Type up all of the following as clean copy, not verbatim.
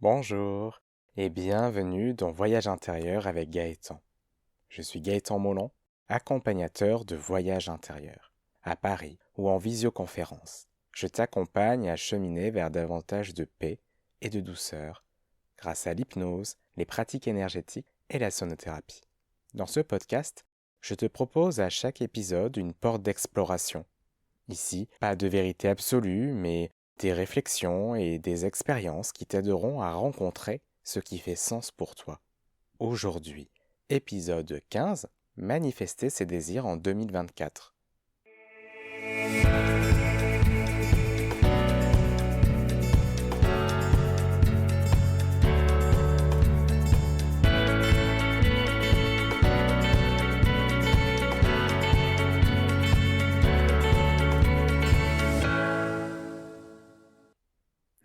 Bonjour et bienvenue dans Voyage intérieur avec Gaëtan. Je suis Gaëtan Molon, accompagnateur de voyage intérieur, à Paris ou en visioconférence. Je t'accompagne à cheminer vers davantage de paix et de douceur grâce à l'hypnose, les pratiques énergétiques et la sonothérapie. Dans ce podcast, je te propose à chaque épisode une porte d'exploration. Ici, pas de vérité absolue, mais des réflexions et des expériences qui t'aideront à rencontrer ce qui fait sens pour toi. Aujourd'hui, épisode 15, manifester ses désirs en 2024.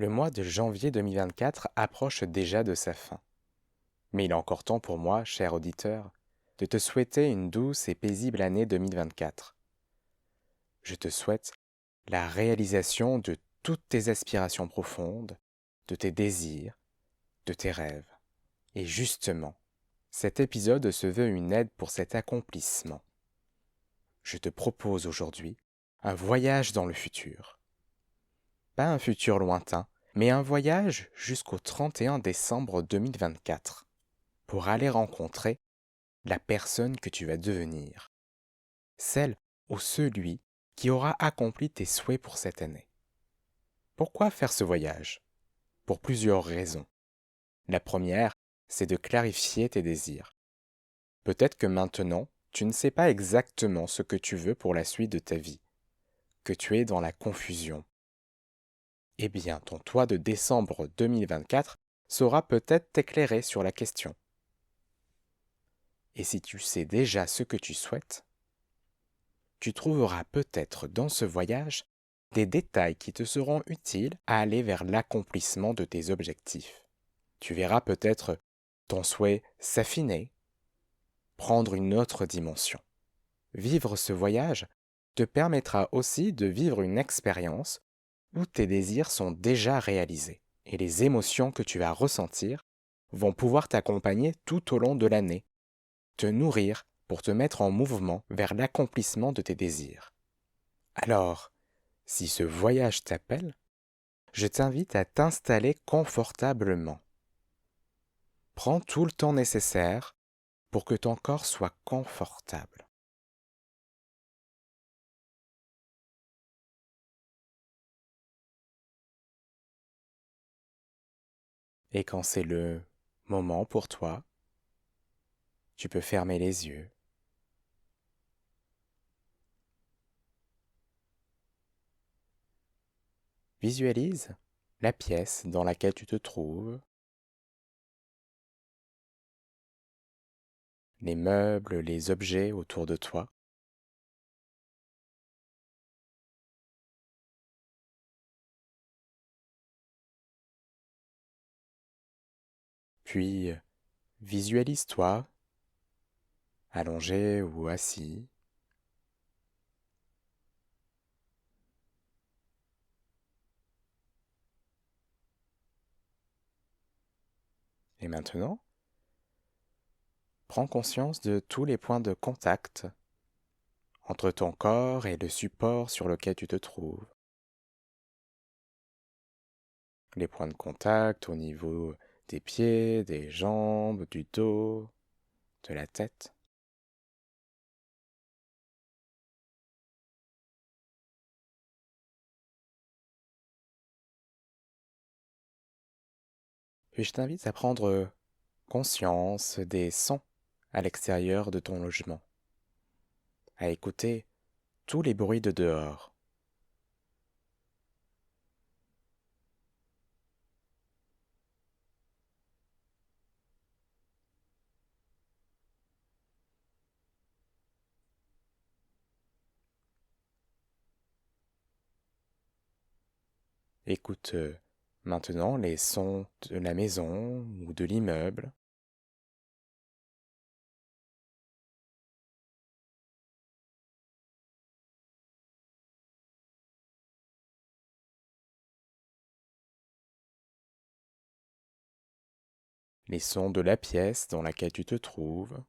Le mois de janvier 2024 approche déjà de sa fin. Mais il est encore temps pour moi, cher auditeur, de te souhaiter une douce et paisible année 2024. Je te souhaite la réalisation de toutes tes aspirations profondes, de tes désirs, de tes rêves. Et justement, cet épisode se veut une aide pour cet accomplissement. Je te propose aujourd'hui un voyage dans le futur. Pas un futur lointain, mais un voyage jusqu'au 31 décembre 2024 pour aller rencontrer la personne que tu vas devenir, celle ou celui qui aura accompli tes souhaits pour cette année. Pourquoi faire ce voyage? Pour plusieurs raisons. La première, c'est de clarifier tes désirs. Peut-être que maintenant, tu ne sais pas exactement ce que tu veux pour la suite de ta vie, que tu es dans la confusion. Eh bien, ton toi de décembre 2024 saura peut-être t'éclairer sur la question. Et si tu sais déjà ce que tu souhaites, tu trouveras peut-être dans ce voyage des détails qui te seront utiles à aller vers l'accomplissement de tes objectifs. Tu verras peut-être ton souhait s'affiner, prendre une autre dimension. Vivre ce voyage te permettra aussi de vivre une expérience où tes désirs sont déjà réalisés et les émotions que tu vas ressentir vont pouvoir t'accompagner tout au long de l'année, te nourrir pour te mettre en mouvement vers l'accomplissement de tes désirs. Alors, si ce voyage t'appelle, je t'invite à t'installer confortablement. Prends tout le temps nécessaire pour que ton corps soit confortable. Et quand c'est le moment pour toi, tu peux fermer les yeux. Visualise la pièce dans laquelle tu te trouves, les meubles, les objets autour de toi. Puis visualise-toi allongé ou assis. Et maintenant, prends conscience de tous les points de contact entre ton corps et le support sur lequel tu te trouves. Les points de contact au niveau des pieds, des jambes, du dos, de la tête. Puis je t'invite à prendre conscience des sons à l'extérieur de ton logement, à écouter tous les bruits de dehors. Écoute maintenant les sons de la maison ou de l'immeuble. les sons de la pièce dans laquelle tu te trouves.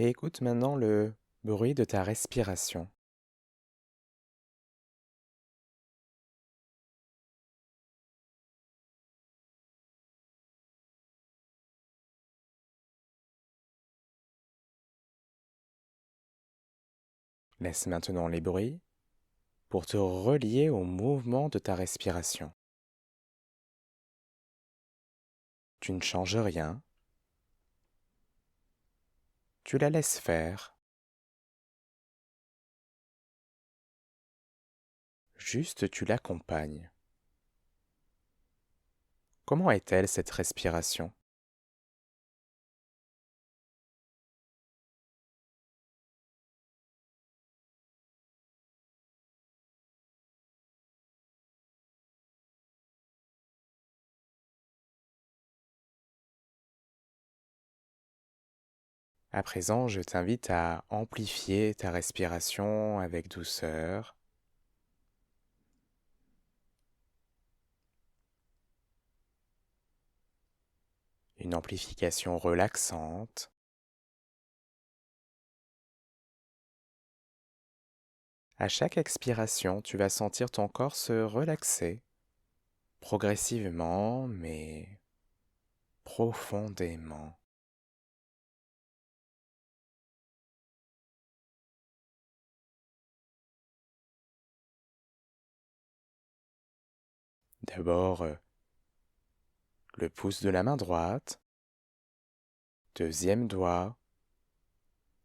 Et écoute maintenant le bruit de ta respiration. Laisse maintenant les bruits pour te relier au mouvement de ta respiration. Tu ne changes rien, tu la laisses faire. Juste tu l'accompagnes. Comment est-elle cette respiration? À présent, je t'invite à amplifier ta respiration avec douceur. Une amplification relaxante. À chaque expiration, tu vas sentir ton corps se relaxer progressivement, mais profondément. D'abord, le pouce de la main droite, deuxième doigt,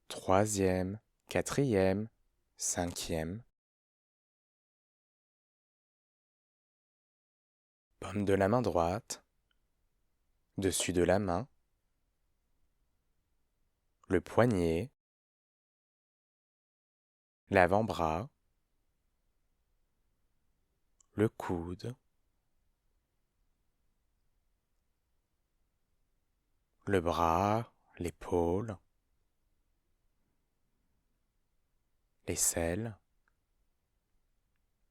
troisième, quatrième, cinquième, paume de la main droite, dessus de la main, le poignet, l'avant-bras, le coude, le bras, l'épaule, l'aisselle,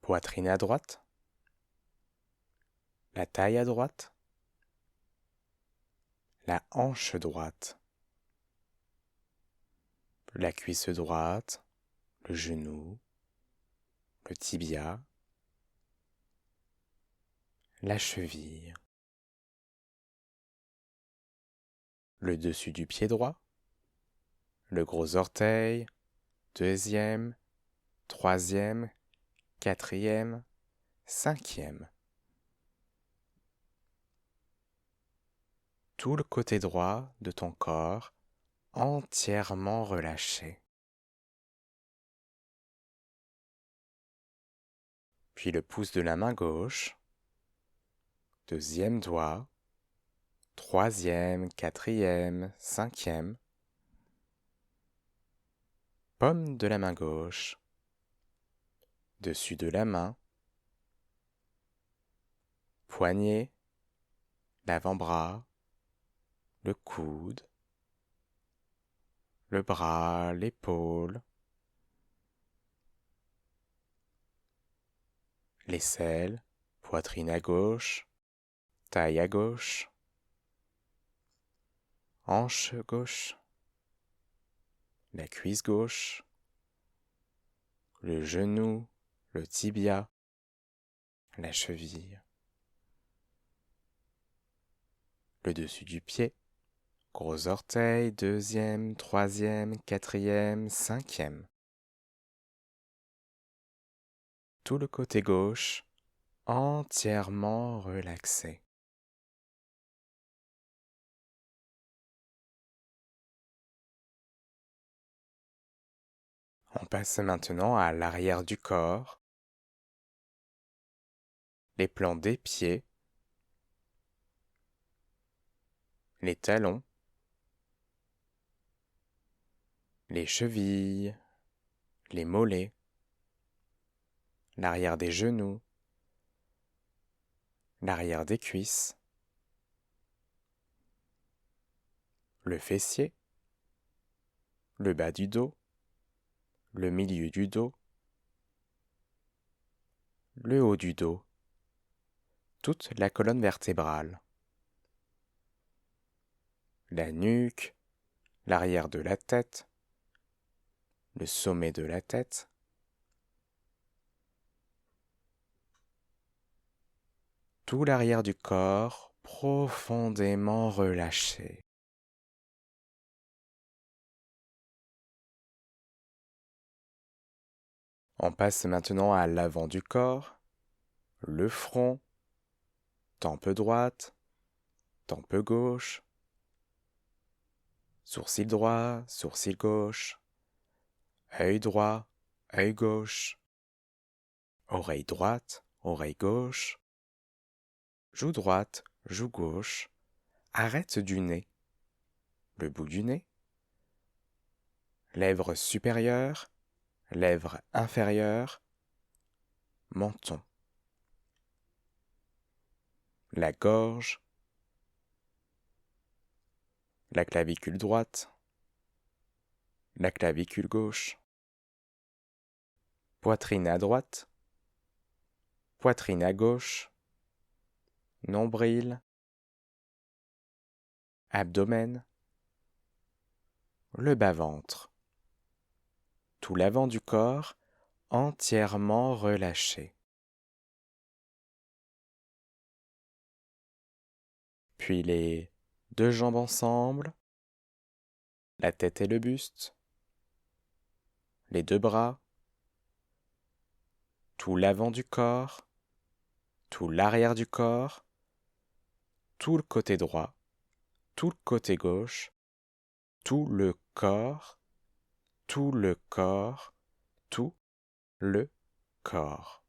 poitrine à droite, la taille à droite, la hanche droite, la cuisse droite, le genou, le tibia, la cheville, le dessus du pied droit, le gros orteil, deuxième, troisième, quatrième, cinquième. Tout le côté droit de ton corps entièrement relâché. Puis le pouce de la main gauche, deuxième doigt, troisième, quatrième, cinquième, paume de la main gauche, dessus de la main, poignet, l'avant-bras, le coude, le bras, l'épaule, l'aisselle, poitrine à gauche, taille à gauche, hanche gauche, la cuisse gauche, le genou, le tibia, la cheville, le dessus du pied, gros orteil, deuxième, troisième, quatrième, cinquième. Tout le côté gauche entièrement relaxé. On passe maintenant à l'arrière du corps, les plans des pieds, les talons, les chevilles, les mollets, l'arrière des genoux, l'arrière des cuisses, le fessier, le bas du dos, le milieu du dos, le haut du dos, toute la colonne vertébrale, la nuque, l'arrière de la tête, le sommet de la tête, tout l'arrière du corps profondément relâché. On passe maintenant à l'avant du corps, le front, tempe droite, tempe gauche, sourcil droit, sourcil gauche, œil droit, œil gauche, oreille droite, oreille gauche, joue droite, joue gauche, arête du nez, le bout du nez, lèvres supérieures, lèvres inférieures, menton, la gorge, la clavicule droite, la clavicule gauche, poitrine à droite, poitrine à gauche, nombril, abdomen, le bas-ventre, tout l'avant du corps entièrement relâché. Puis les deux jambes ensemble, la tête et le buste, les deux bras, tout l'avant du corps, tout l'arrière du corps, tout le côté droit, tout le côté gauche, tout le corps, tout le corps, tout le corps.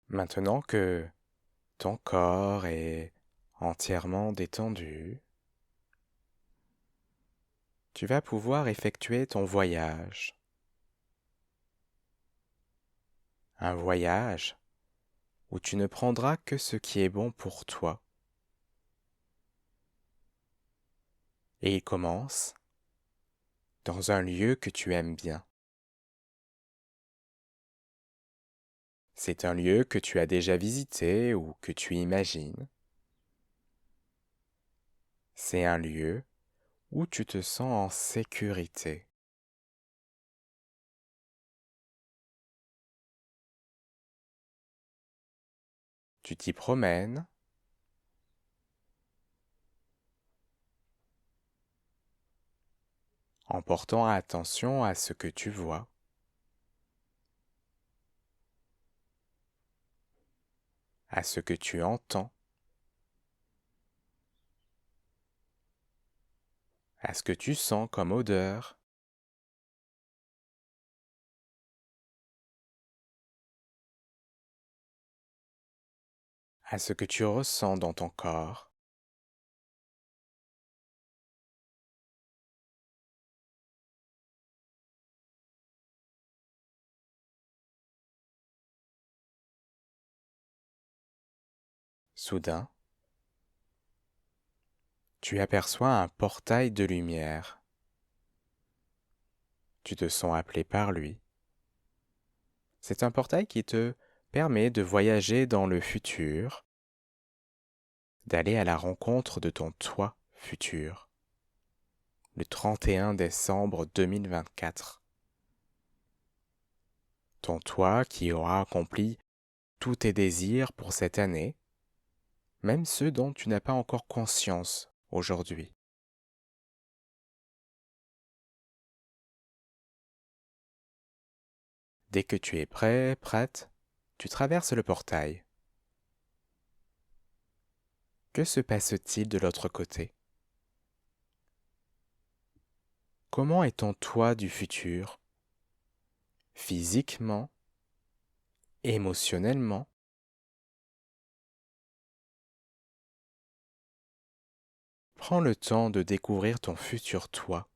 Maintenant que ton corps est entièrement détendu, tu vas pouvoir effectuer ton voyage. Un voyage où tu ne prendras que ce qui est bon pour toi. Et il commence dans un lieu que tu aimes bien. C'est un lieu que tu as déjà visité ou que tu imagines. C'est un lieu où tu te sens en sécurité. Tu t'y promènes en portant attention à ce que tu vois, à ce que tu entends, à ce que tu sens comme odeur, à ce que tu ressens dans ton corps. Soudain, tu aperçois un portail de lumière. Tu te sens appelé par lui. C'est un portail qui te permet de voyager dans le futur, d'aller à la rencontre de ton toi futur, le 31 décembre 2024. Ton toi qui aura accompli tous tes désirs pour cette année, même ceux dont tu n'as pas encore conscience aujourd'hui. Dès que tu es prêt, prête, tu traverses le portail. Que se passe-t-il de l'autre côté? Comment est ton toi du futur? Physiquement, émotionnellement? Prends le temps de découvrir ton futur toi.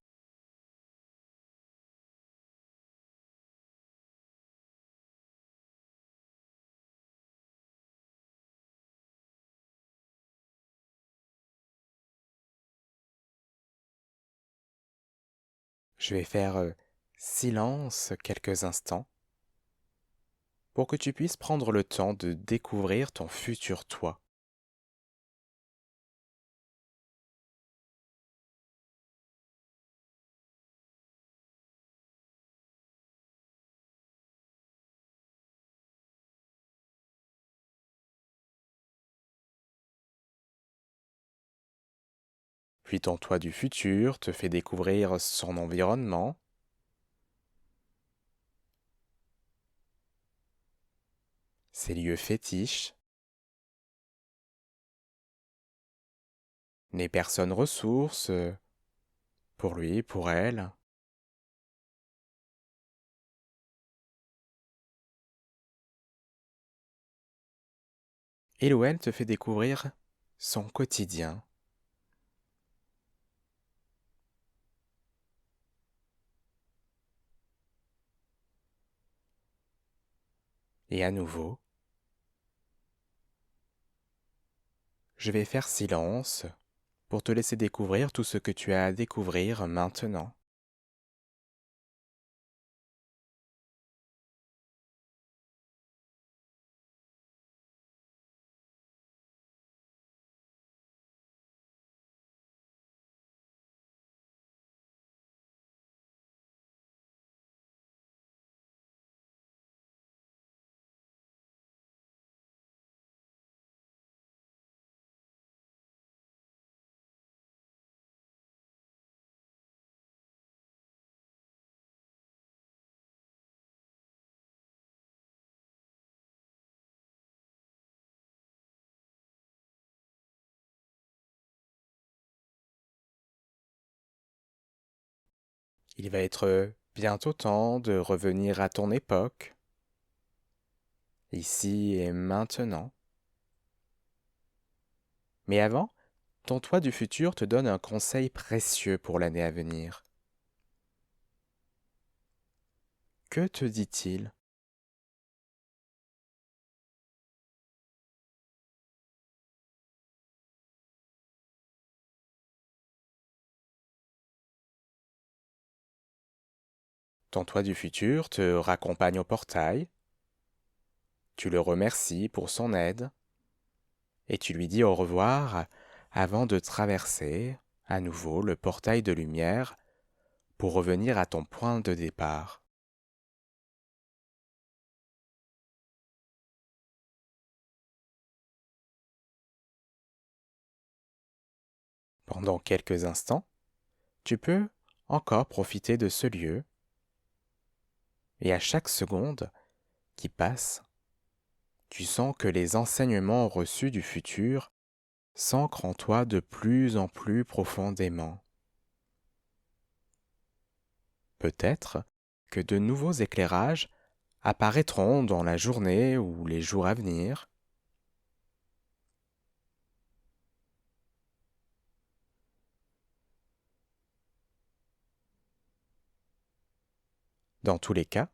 Je vais faire silence quelques instants pour que tu puisses prendre le temps de découvrir ton futur toi. Puis ton toi du futur te fait découvrir son environnement, ses lieux fétiches, les personnes ressources pour lui, pour elle, et où elle te fait découvrir son quotidien. Et à nouveau, je vais faire silence pour te laisser découvrir tout ce que tu as à découvrir maintenant. Il va être bientôt temps de revenir à ton époque, ici et maintenant. Mais avant, ton toi du futur te donne un conseil précieux pour l'année à venir. Que te dit-il? Ton toi du futur te raccompagne au portail, tu le remercies pour son aide, et tu lui dis au revoir avant de traverser à nouveau le portail de lumière pour revenir à ton point de départ. Pendant quelques instants, tu peux encore profiter de ce lieu, et à chaque seconde qui passe, tu sens que les enseignements reçus du futur s'ancrent en toi de plus en plus profondément. Peut-être que de nouveaux éclairages apparaîtront dans la journée ou les jours à venir. Dans tous les cas,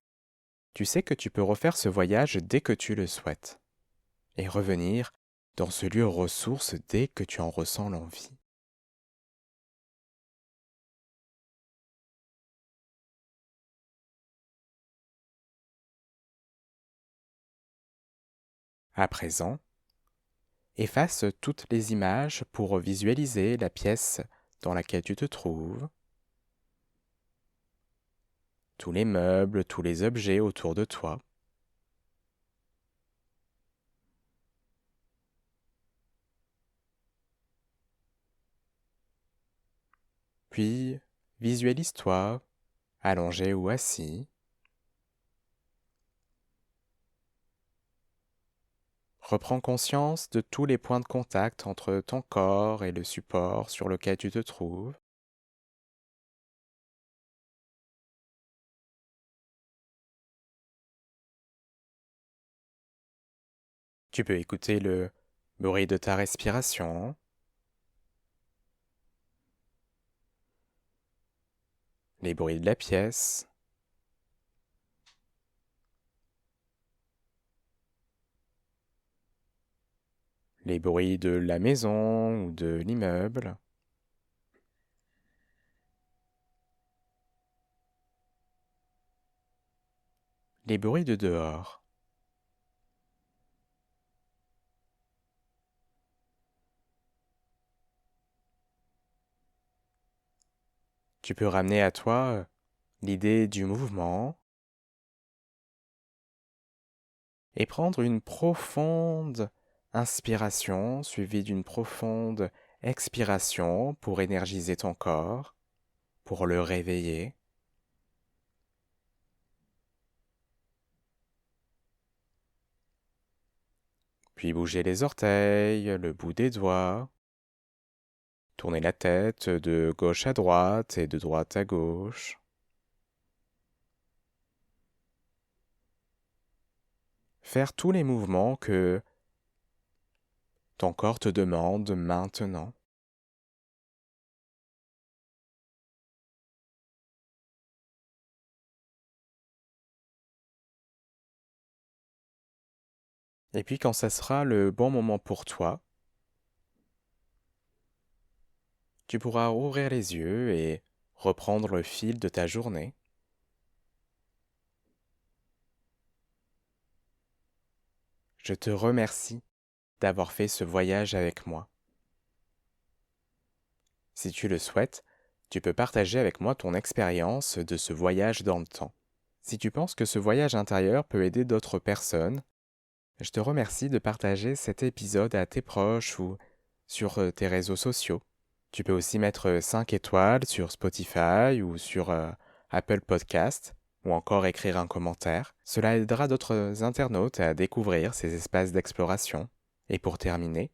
tu sais que tu peux refaire ce voyage dès que tu le souhaites et revenir dans ce lieu ressource dès que tu en ressens l'envie. À présent, efface toutes les images pour visualiser la pièce dans laquelle tu te trouves, tous les meubles, tous les objets autour de toi. Puis, visualise-toi allongé ou assis. Reprends conscience de tous les points de contact entre ton corps et le support sur lequel tu te trouves. Tu peux écouter le bruit de ta respiration, les bruits de la pièce, les bruits de la maison ou de l'immeuble. les bruits de dehors. Tu peux ramener à toi l'idée du mouvement et prendre une profonde inspiration suivie d'une profonde expiration pour énergiser ton corps, pour le réveiller. Puis bouger les orteils, le bout des doigts, tourner la tête de gauche à droite et de droite à gauche. Faire tous les mouvements que ton corps te demande maintenant. Et puis quand ça sera le bon moment pour toi, tu pourras ouvrir les yeux et reprendre le fil de ta journée. Je te remercie d'avoir fait ce voyage avec moi. Si tu le souhaites, tu peux partager avec moi ton expérience de ce voyage dans le temps. Si tu penses que ce voyage intérieur peut aider d'autres personnes, je te remercie de partager cet épisode à tes proches ou sur tes réseaux sociaux. Tu peux aussi mettre 5 étoiles sur Spotify ou sur Apple Podcast ou encore écrire un commentaire. Cela aidera d'autres internautes à découvrir ces espaces d'exploration. Et pour terminer,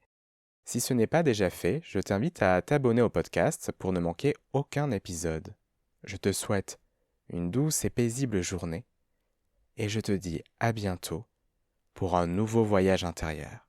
si ce n'est pas déjà fait, je t'invite à t'abonner au podcast pour ne manquer aucun épisode. Je te souhaite une douce et paisible journée et je te dis à bientôt pour un nouveau voyage intérieur.